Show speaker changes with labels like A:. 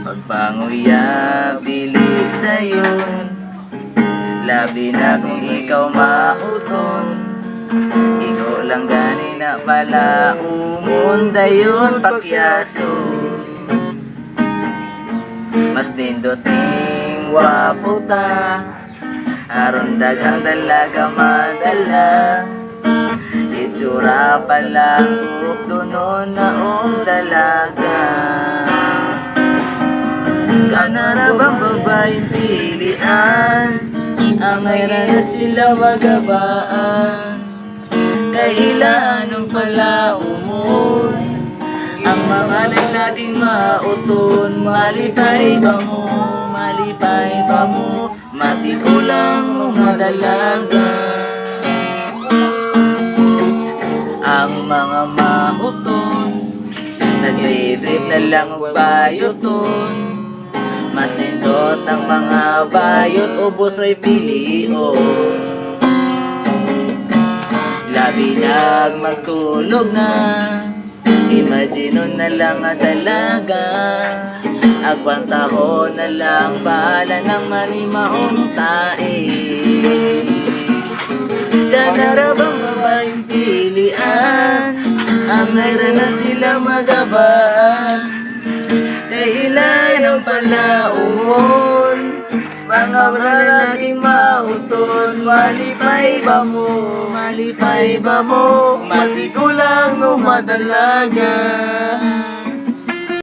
A: Pagpanguya, bili sa'yon, labi na kung ikaw mauton. Ikaw lang gani na pala umon dayon pakyaso. Mas nindot ning wapo ta, aron daghang dalaga madala. Itsura pa lang doon na dalaga. Kanara bang babaeng pilian, angay na sila magabaan. Kailanong pala umon, ang mga lalaking mauton. Malipay ba mo, malipay ba mo, matigulang mga dalaga. Ang mga mauton, nagdidrip na lang og bayoton. Mas nindot ang mga bayot, ubos ray pilion. Labi nag magtulog na, imagine na lang ang dalaga. Agwantahon na lang, bahala ng manimahong tae. Kanara bang babaeng pilian, angay na sila magabaan. Kailangan pala umon, mga lalaking mauton. Malipay ba mo, malipay ba mo, matigulang mo madalaga.